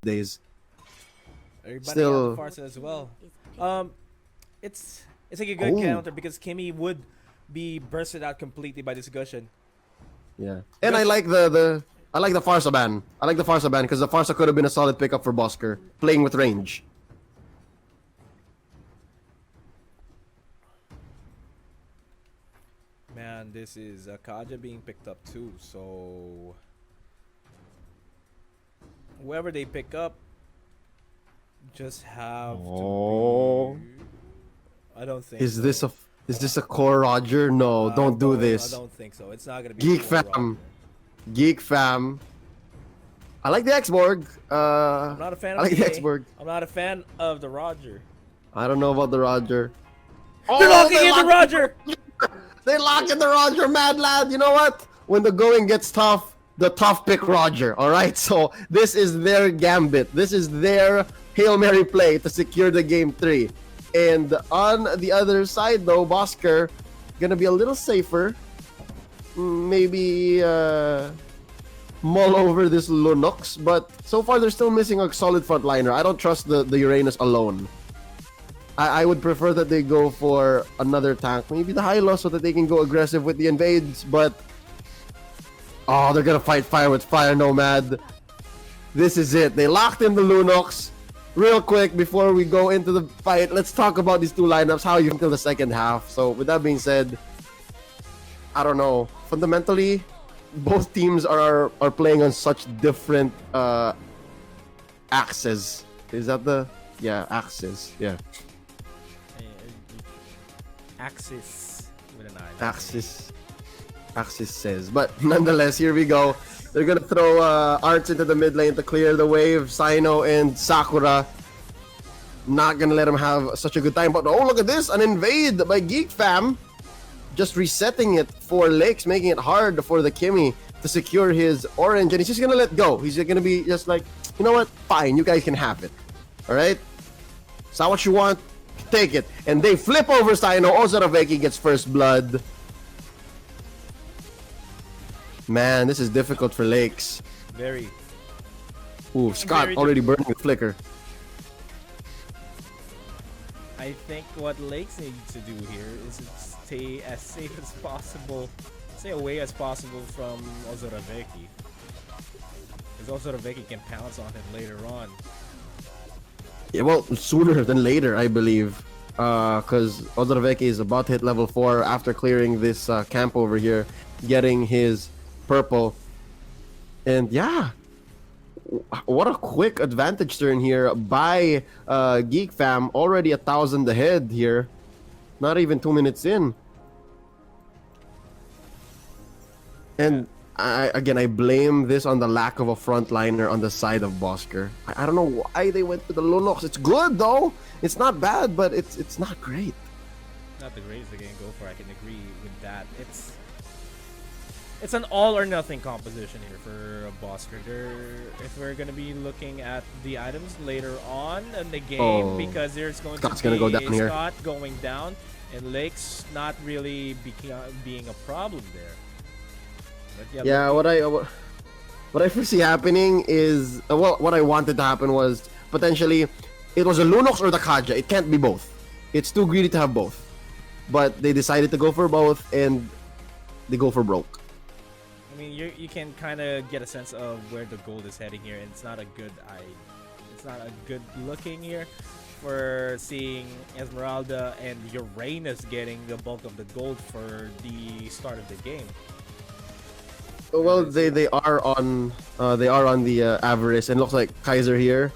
days. Everybody Still, out the Farsa as well. It's like a good counter because Kimmy would be bursted out completely by this Gushin. yeah. And I like the I like the Farsa ban. I like the Farsa ban because the Farsa could have been a solid pickup for Bosker, playing with range. Man, this is Kaja being picked up too, so whoever they pick up just have to be... I don't think Is so. this a core Roger? No, don't do this. I don't think so. It's not gonna be Geek core fam. Roger. Geek fam. I like the Xborg. I'm not a fan I of like the the Xborg. I'm not a fan of the Roger. I don't know about the Roger. They're locking in the Roger! They lock in the Roger, mad lad. You know what? When the going gets tough, the tough pick Roger. All right. So this is their gambit. This is their Hail Mary play to secure the game 3. And on the other side, though, Bosker gonna be a little safer. Maybe mull over this Lunox, but so far they're still missing a solid frontliner. I don't trust the Uranus alone. I would prefer that they go for another tank, maybe the Hylos, so that they can go aggressive with the invades, but oh, they're gonna fight fire with fire, Nomad. This is it. They locked in the Lunox. Real quick before we go into the fight, let's talk about these two lineups, how you until the second half. So with that being said, I don't know. Fundamentally, both teams are playing on such different axes. Is that the axes? Yeah. Axis with an I. Axis says. But nonetheless, here we go. They're gonna throw Arts into the mid lane to clear the wave. Sino and Sakura not gonna let him have such a good time. But oh, look at this! An invade by Geek Fam. Just resetting it for Lakes, making it hard for the Kimmy to secure his orange. And he's just gonna let go. He's gonna be just like, you know what? Fine, you guys can have it. Alright? Is that what you want? Take it. And they flip over Sino. Ozaraveki gets first blood. Man, this is difficult for Lakes. Very. Ooh, Scott already burning with Flicker. I think what Lakes needs to do here is stay as safe as possible, stay away as possible from Ozaraveki. Because Ozaraveki can pounce on him later on. Yeah, well, sooner than later, I believe. Because Ozaraveki is about to hit level 4 after clearing this camp over here, getting his purple. And yeah, what a quick advantage turn here by Geek Fam. Already 1,000 ahead here. Not even 2 minutes in. And I blame this on the lack of a frontliner on the side of Bosker. I don't know why they went to the Lunox. It's good though. It's not bad, but it's not great. Not the greatest they're gonna go for. I can agree with that. It's an all or nothing composition here for Bosker. If we're gonna be looking at the items later on in the game, because there's going Scott's to be gonna go down here. Scott going down, and Lakes not really being a problem there. But yeah, what I foresee happening is what I wanted to happen was potentially it was a Lunox or the Kaja. It can't be both. It's too greedy to have both. But they decided to go for both, and they go for broke. I mean, you can kind of get a sense of where the gold is heading here, and it's not a good looking here for seeing Esmeralda and Uranus getting the bulk of the gold for the start of the game. Well, they are on the Avarice, and looks like Kaiser here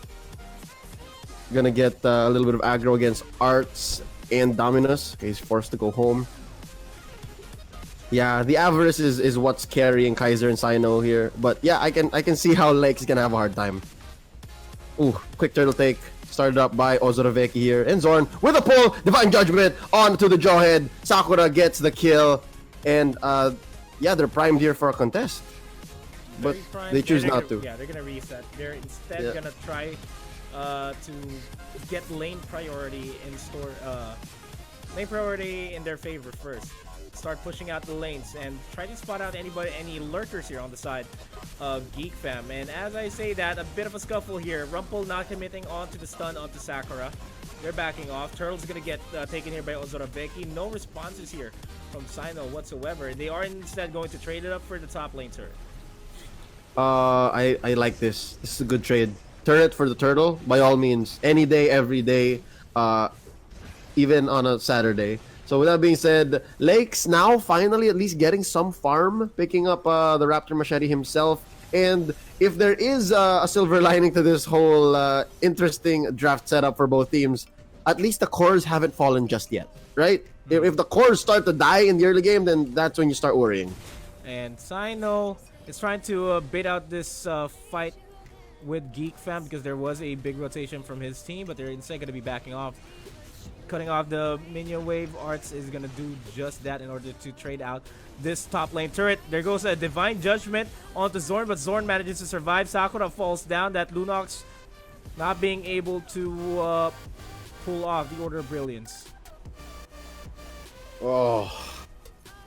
gonna get a little bit of aggro against Arts and Dominus. Okay, he's forced to go home. Yeah, the Avarice is what's carrying Kaiser and Sino here. But yeah, I can see how Lakes is gonna have a hard time. Ooh, quick turtle take. Started up by Ozaraveki here. And Zorn with a pull. Divine Judgment onto the Jawhead. Sakura gets the kill. And yeah, they're primed here for a contest. But they choose not to. Yeah, they're gonna reset. They're instead gonna try to get lane priority in their favor first. start pushing out the lanes and try to spot out any lurkers here on the side of Geek Fam. And as I say that, a bit of a scuffle here. Rumpel not committing onto the stun onto Sakura. They're backing off. Turtle's gonna get taken here by Ozoraveki. No responses here from Sino whatsoever. They are instead going to trade it up for the top lane turret. I like this. This is a good trade. Turret for the turtle, by all means. Any day, every day. Even on a Saturday. So with that being said, Lakes now finally at least getting some farm, picking up the Raptor Machete himself. And if there is a silver lining to this whole interesting draft setup for both teams, at least the cores haven't fallen just yet, right? If the cores start to die in the early game, then that's when you start worrying. And Sino is trying to bait out this fight with Geek Fam because there was a big rotation from his team, but they're instead going to be backing off. Cutting off the minion wave. Arts is going to do just that in order to trade out this top lane turret. There goes a Divine Judgment onto Zorn, but Zorn manages to survive. Sakura falls down. That Lunox not being able to pull off the Order of Brilliance. Oh.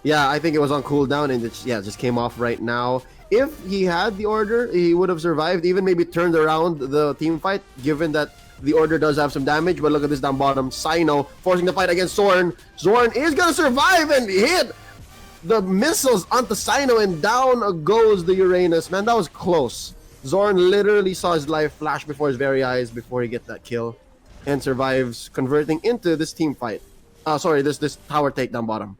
Yeah, I think it was on cooldown and it just came off right now. If he had the Order, he would have survived, even maybe turned around the team fight, given that the Order does have some damage. But look at this down bottom. Sino forcing the fight against Zorn. Zorn is going to survive and hit the missiles onto Sino, and down goes the Uranus. Man, that was close. Zorn literally saw his life flash before his very eyes before he gets that kill and survives, converting into this team fight. This tower take down bottom.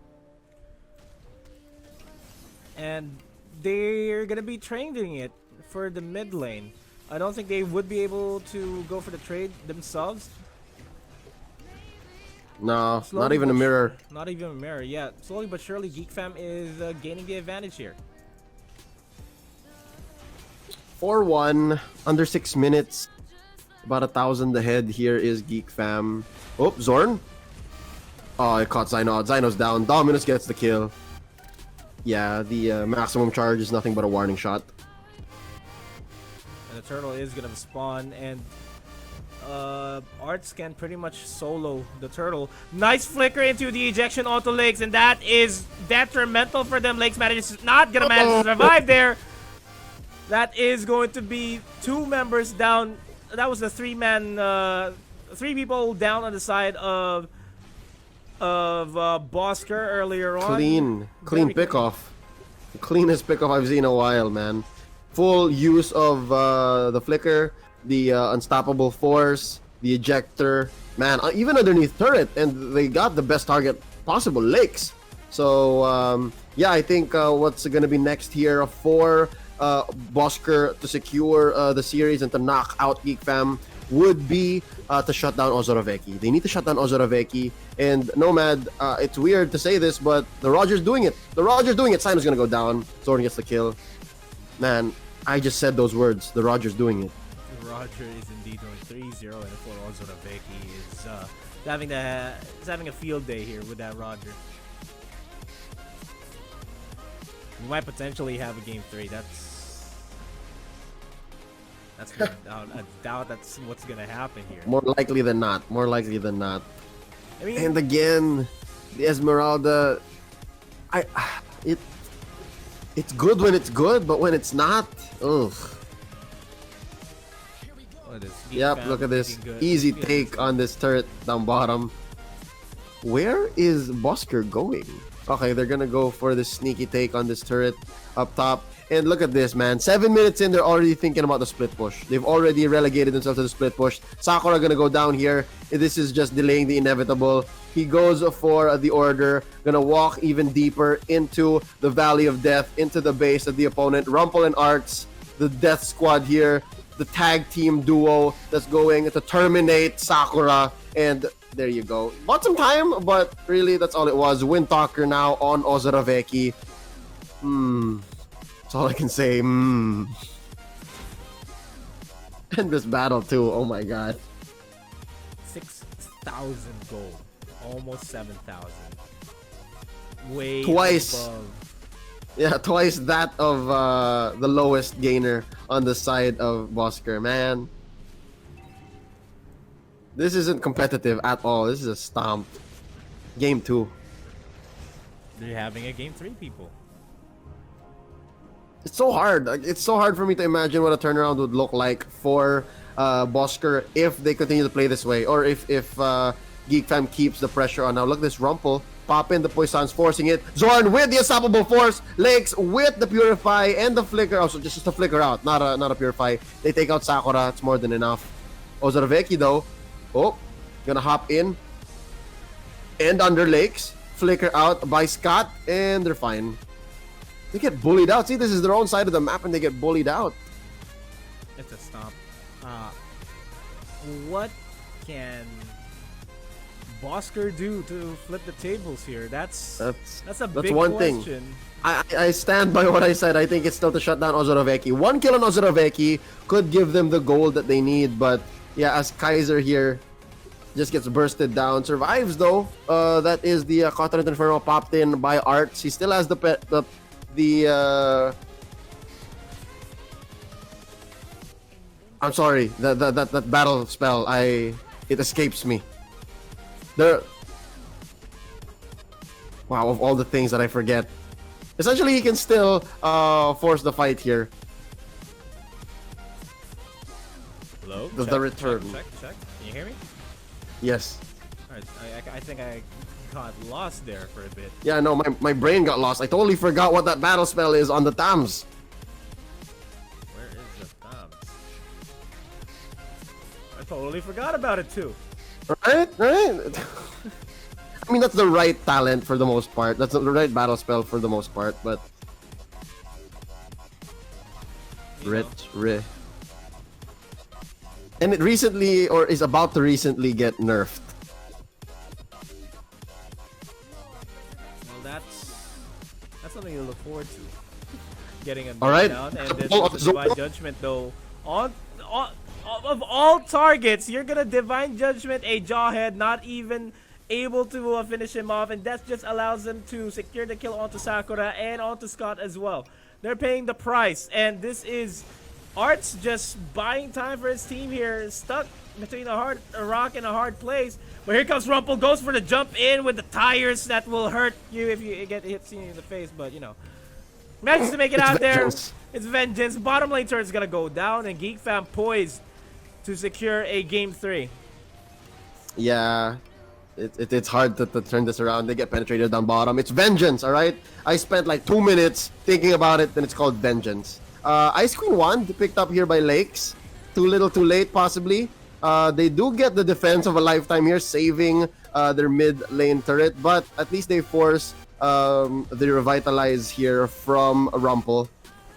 And they're going to be trading it for the mid lane. I don't think they would be able to go for the trade themselves. No, Slowly not even a mirror. Not even a mirror, yeah. Slowly but surely, Geek Fam is gaining the advantage here. 4-1, under 6 minutes. About 1,000 ahead here is Geek Fam. Oh, Zorn. Oh, it caught Zyno. Zyno's down. Dominus gets the kill. Yeah, the maximum charge is nothing but a warning shot. And the turtle is gonna spawn, and Arts can pretty much solo the turtle. Nice flicker into the ejection onto Lakes, and that is detrimental for them. Lakes not gonna manage to survive there. That is going to be 2 members down. That was the 3-man, 3 people down on the side of Bosskur earlier on. Clean pickoff. The cleanest pickoff I've seen in a while, man. Full use of the flicker, the unstoppable force, the ejector, man, even underneath turret, and they got the best target possible, Lakes. So yeah, I think what's gonna be next here for Bosskur to secure the series and to knock out Geek Fam would be to shut down Ozoraveki. They need to shut down Ozoraveki. And Nomad, it's weird to say this, but the Roger's doing it. The Roger's doing it. Simon's gonna go down. Zorn gets the kill. Man, I just said those words. The Roger's doing it. Roger is indeed doing 3-0, and for Ozoraveki is having a field day here with that Roger. We might potentially have a game 3. That's good. I doubt that's what's gonna happen here. More likely than not. More likely than not. I mean, And again, the Esmeralda, it's good when it's good, but when it's not, ugh. Yep, look at this easy take on this turret down bottom. Where is Bosskur going? Okay, they're gonna go for this sneaky take on this turret up top. And look at this, man. 7 minutes in, they're already thinking about the split push. They've already relegated themselves to the split push. Sakura gonna go down here. This is just delaying the inevitable. He goes for the order. Gonna walk even deeper into the Valley of Death, into the base of the opponent. Rumpel and Arts, the Death Squad here. The tag team duo that's going to terminate Sakura. And there you go. Bought some time, but really that's all it was. Windtalker now on Ozoraveki. That's all I can say. And this battle too. Oh my god. 6,000 gold. Almost 7,000. Way Twice. above. Yeah, twice that of the lowest gainer on the side of Bosskur. Man, this isn't competitive at all. This is a stomp. Game 2. They're having a game 3, people. It's so hard. Like, it's so hard for me to imagine what a turnaround would look like for Bosskur if they continue to play this way, or if Geek Fam keeps the pressure on. Now look at this Rumple. Pop in the Poison's forcing it. Zorn with the Unstoppable Force. Lakes with the Purify and the Flicker. Also, just a Flicker out, not a Purify. They take out Sakura. It's more than enough. Ozaraveki though. Oh, gonna hop in. And under Lakes. Flicker out by Scott. And they're fine. They get bullied out. See, this is their own side of the map and they get bullied out. It's a stomp. What can Bosskur do to flip the tables here? That's a big one question. Thing. I stand by what I said. I think it's still to shut down Ozaraveki. One kill on Ozaraveki could give them the gold that they need, but yeah, as Kaiser here just gets bursted down, survives though. That is the Cotton Inferno popped in by Arts. He still has the I'm sorry, that battle spell, it escapes me. Wow, of all the things that I forget. Essentially, he can still force the fight here. Hello? The return. Check. Can you hear me? Yes. Alright, I think I got lost there for a bit. Yeah, no, my brain got lost. I totally forgot what that battle spell is on the Tams. Where is the Tams? I totally forgot about it too. Right? I mean, that's the right talent for the most part. That's the right battle spell for the most part, but... And it recently, or is about to recently get nerfed. Well, that's something to look forward to. Getting a Alright. down, and this Divine Judgment though. Of all targets, you're gonna Divine Judgment a Jawhead, not even able to finish him off, and that just allows them to secure the kill onto Sakura and onto Scott as well. They're paying the price, and this is Arts just buying time for his team here, stuck between a rock and a hard place. But here comes Rumple, goes for the jump in with the tires that will hurt you if you get hit in the face, but you know. Manages to make it out vengeance. There. It's vengeance. Bottom lane turn is gonna go down, and Geek Fam poised to secure a game 3. Yeah, it's hard to turn this around. They get penetrated down bottom. It's vengeance, alright? I spent like 2 minutes thinking about it, and it's called vengeance. Ice Queen Wand picked up here by Lakes. Too little, too late, possibly. They do get the defense of a lifetime here, saving their mid lane turret, but at least they force the revitalize here from Rumple.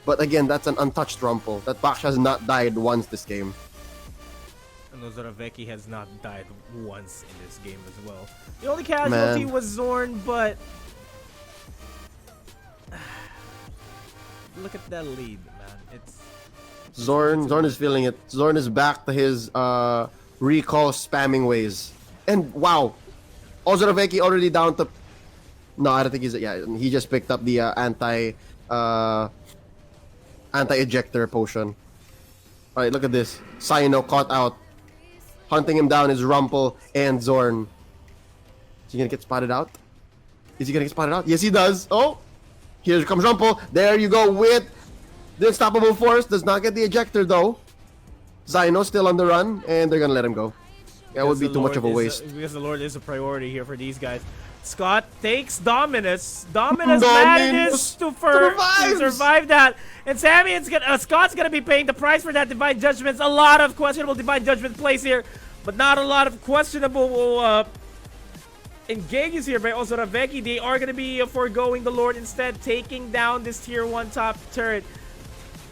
But again, that's an untouched Rumple. That Baksha has not died once this game. And Ozaraveki has not died once in this game as well. The only casualty was Zorn, but look at that lead, man. It's Zorn is feeling it. Zorn is back to his recall spamming ways. And wow, Ozaraveki already down to... No, I don't think he's... Yeah, he just picked up the anti-ejector potion. Alright, look at this. Sino caught out. Hunting him down is Rumple and Zorn. Is he gonna get spotted out? Is he gonna get spotted out? Yes, he does. Oh! Here comes Rumple. There you go with the Unstoppable Force. Does not get the ejector though. Zyno still on the run, and they're gonna let him go. That would be too much of a waste. Because the Lord is a priority here for these guys. Scott takes Dominus. Dominus manages to survive that. And Scott's gonna be paying the price for that Divine Judgments. A lot of questionable Divine Judgment plays here, but not a lot of questionable engages here by Ozaraveki. They are gonna be foregoing the Lord, instead taking down this tier 1 top turret.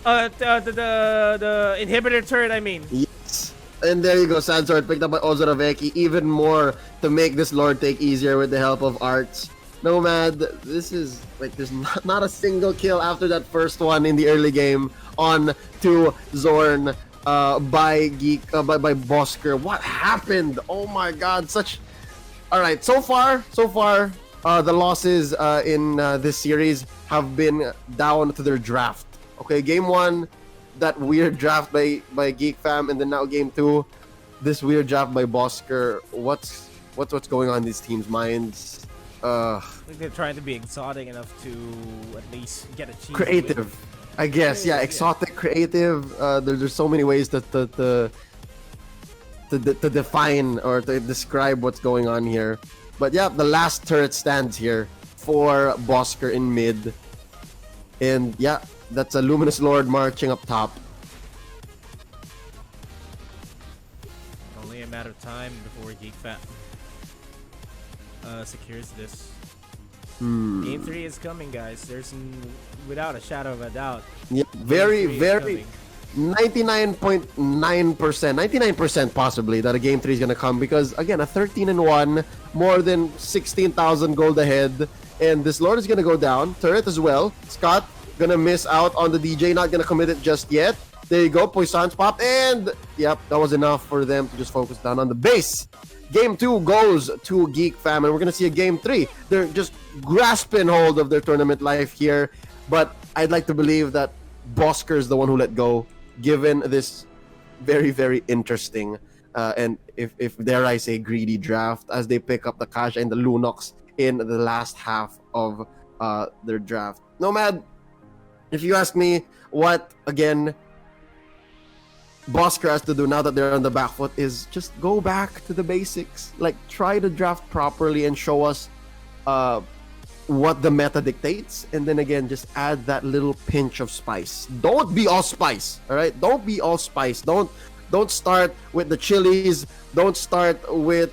The inhibitor turret, I mean. Yes. And there you go, Sansword picked up by Ozaraveki, even more to make this Lord take easier with the help of Arts. Nomad, this is like there's not a single kill after that first one in the early game on to Zorn by Bosskur. What happened? Oh my god, such... Alright, so far the losses in this series have been down to their draft. Okay, game 1, that weird draft by Geek Fam, and then now game 2, this weird draft by Bosskur. What's going on in these teams' minds? uh, I think they're trying to be exotic enough to at least get a cheesy creative. I guess, yeah, Creative, yeah. exotic, creative. There's so many ways to define or to describe what's going on here. But yeah, the last turret stands here for Bosker in mid. And yeah, that's a Luminous Lord marching up top. Only a matter of time before GeekFat secures this. Game 3 is coming, guys. Without a shadow of a doubt. Yeah, Game very, 3 is very coming. 99.9%, 99% possibly that a game 3 is gonna come because again, a 13-1, more than 16,000 gold ahead, and this Lord is gonna go down. Turret as well. Scott gonna miss out on the DJ, not gonna commit it just yet. There you go, Poisson's pop, and yep, that was enough for them to just focus down on the base. Game 2 goes to Geek Fam, and we're gonna see a game 3. They're just grasping hold of their tournament life here, but I'd like to believe that Bosker is the one who let go, given this very, very interesting and if dare I say greedy draft as they pick up the Kasha and the Lunox in the last half of their draft. Nomad, if you ask me what again Bosker has to do now that they're on the back foot is just go back to the basics. Like try to draft properly and show us what the meta dictates, and then again just add that little pinch of spice. Don't be all spice, all right? Don't be all spice. Don't start with the chilies. Don't start with